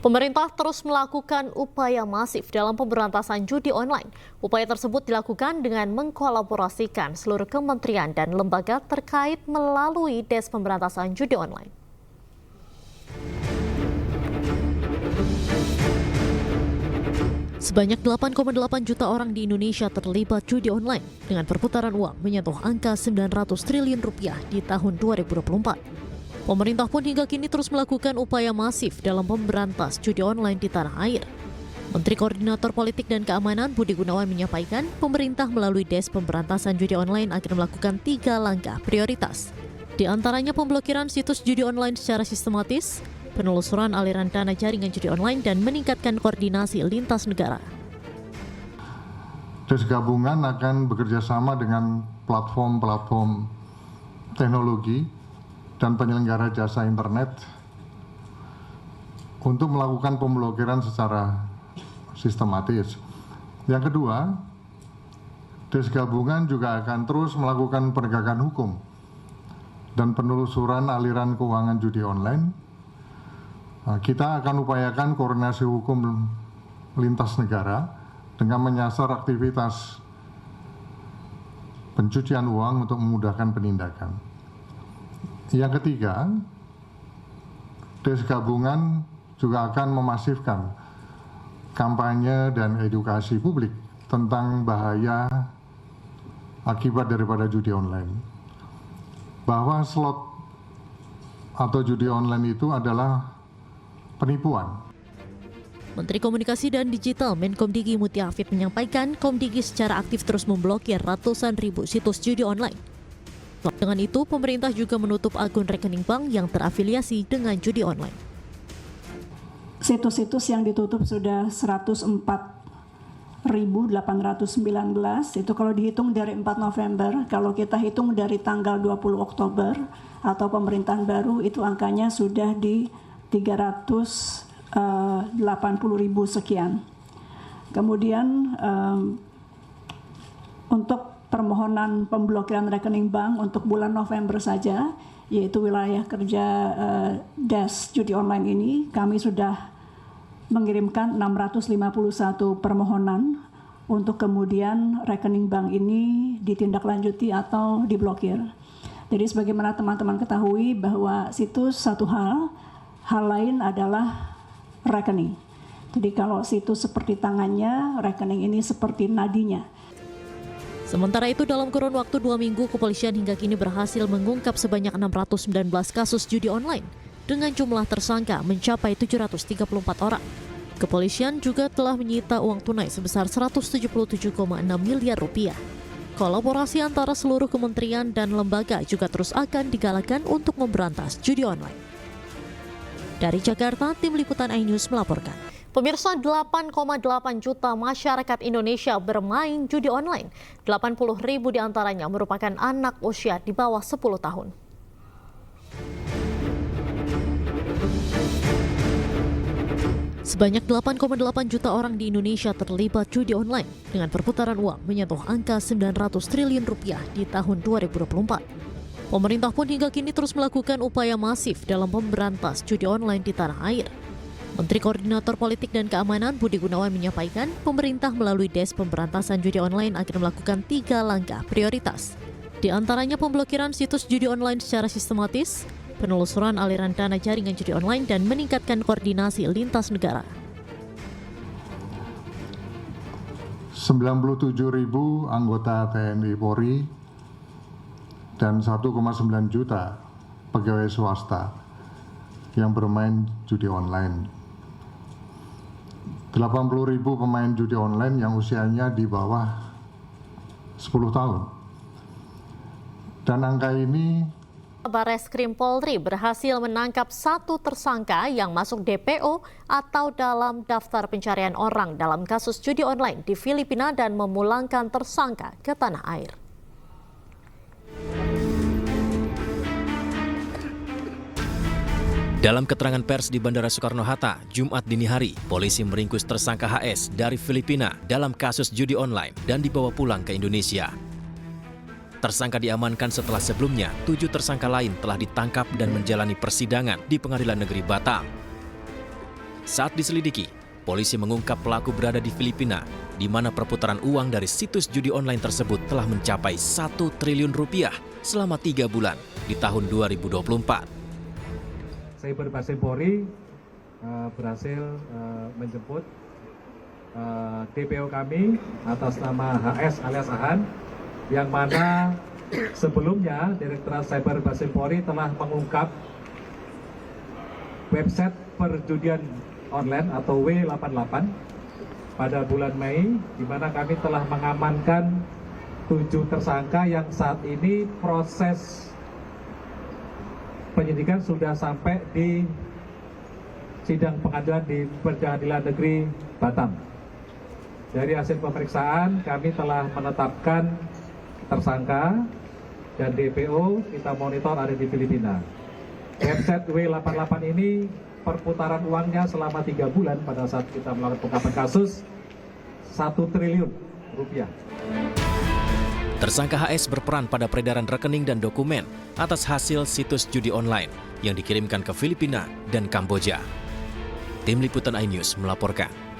Pemerintah terus melakukan upaya masif dalam pemberantasan judi online. Upaya tersebut dilakukan dengan mengkolaborasikan seluruh kementerian dan lembaga terkait melalui Des Pemberantasan Judi Online. Sebanyak 8,8 juta orang di Indonesia terlibat judi online dengan perputaran uang menyentuh angka 900 triliun rupiah di tahun 2024. Pemerintah pun hingga kini terus melakukan upaya masif dalam memberantas judi online di tanah air. Menteri Koordinator Politik dan Keamanan Budi Gunawan menyampaikan pemerintah melalui Des Pemberantasan Judi Online akan melakukan 3 langkah prioritas. Di antaranya pemblokiran situs judi online secara sistematis, penelusuran aliran dana jaringan judi online, dan meningkatkan koordinasi lintas negara. Des gabungan akan bekerjasama dengan platform-platform teknologi dan penyelenggara jasa internet untuk melakukan pemblokiran secara sistematis. Yang kedua, Des gabungan juga akan terus melakukan penegakan hukum dan penelusuran aliran keuangan judi online. Kita akan upayakan koordinasi hukum lintas negara dengan menyasar aktivitas pencucian uang untuk memudahkan penindakan. Yang ketiga, Des gabungan juga akan memasifkan kampanye dan edukasi publik tentang bahaya akibat daripada judi online. Bahwa slot atau judi online itu adalah penipuan. Menteri Komunikasi dan Digital Menkomdigi Mutia Hafid menyampaikan Komdigi secara aktif terus memblokir ratusan ribu situs judi online. Dengan itu, pemerintah juga menutup akun rekening bank yang terafiliasi dengan judi online. Situs-situs yang ditutup sudah 104.819, itu kalau dihitung dari 4 November, kalau kita hitung dari tanggal 20 Oktober atau pemerintahan baru, itu angkanya sudah di 380.000 sekian. Kemudian untuk permohonan pemblokiran rekening bank untuk bulan November saja, yaitu wilayah kerja Des Judi Online ini, kami sudah mengirimkan 651 permohonan untuk kemudian rekening bank ini ditindaklanjuti atau diblokir. Jadi sebagaimana teman-teman ketahui bahwa situs satu hal lain adalah rekening. Jadi kalau situs seperti tangannya, rekening ini seperti nadinya. Sementara itu, dalam kurun waktu 2 minggu, kepolisian hingga kini berhasil mengungkap sebanyak 619 kasus judi online dengan jumlah tersangka mencapai 734 orang. Kepolisian juga telah menyita uang tunai sebesar 177,6 miliar rupiah. Kolaborasi antara seluruh kementerian dan lembaga juga terus akan digalakan untuk memberantas judi online. Dari Jakarta, Tim Liputan iNews melaporkan. Pemirsa, 8,8 juta masyarakat Indonesia bermain judi online. 80.000 diantaranya merupakan anak usia di bawah 10 tahun. Sebanyak 8,8 juta orang di Indonesia terlibat judi online dengan perputaran uang menyentuh angka 900 triliun rupiah di tahun 2024. Pemerintah pun hingga kini terus melakukan upaya masif dalam memberantas judi online di tanah air. Menteri Koordinator Politik dan Keamanan Budi Gunawan menyampaikan pemerintah melalui Des Pemberantasan Judi Online akan melakukan 3 langkah prioritas. Di antaranya pemblokiran situs judi online secara sistematis, penelusuran aliran dana jaringan judi online, dan meningkatkan koordinasi lintas negara. 97.000 anggota TNI Polri dan 1,9 juta pegawai swasta yang bermain judi online. 80.000 pemain judi online yang usianya di bawah 10 tahun. Dan angka ini, Bareskrim Polri berhasil menangkap 1 tersangka yang masuk DPO atau dalam daftar pencarian orang dalam kasus judi online di Filipina dan memulangkan tersangka ke tanah air. Dalam keterangan pers di Bandara Soekarno-Hatta, Jumat dini hari, polisi meringkus tersangka HS dari Filipina dalam kasus judi online dan dibawa pulang ke Indonesia. Tersangka diamankan setelah sebelumnya 7 tersangka lain telah ditangkap dan menjalani persidangan di Pengadilan Negeri Batam. Saat diselidiki, polisi mengungkap pelaku berada di Filipina, di mana perputaran uang dari situs judi online tersebut telah mencapai 1 triliun rupiah selama 3 bulan di tahun 2024. Cyber Baris Polri berhasil menjemput DPO kami atas nama HS alias Ahan, yang mana sebelumnya Direktorat Cyber Baris Polri telah mengungkap website perjudian online atau W88 pada bulan Mei, di mana kami telah mengamankan 7 tersangka yang saat ini proses penyidikan sudah sampai di sidang pengadilan di Pengadilan Negeri Batam. Dari hasil pemeriksaan kami telah menetapkan tersangka dan DPO kita monitor ada di Filipina. Website W88 ini perputaran uangnya selama 3 bulan pada saat kita melakukan pengungkapan kasus 1 triliun rupiah. Tersangka HS berperan pada peredaran rekening dan dokumen atas hasil situs judi online yang dikirimkan ke Filipina dan Kamboja. Tim Liputan iNews melaporkan.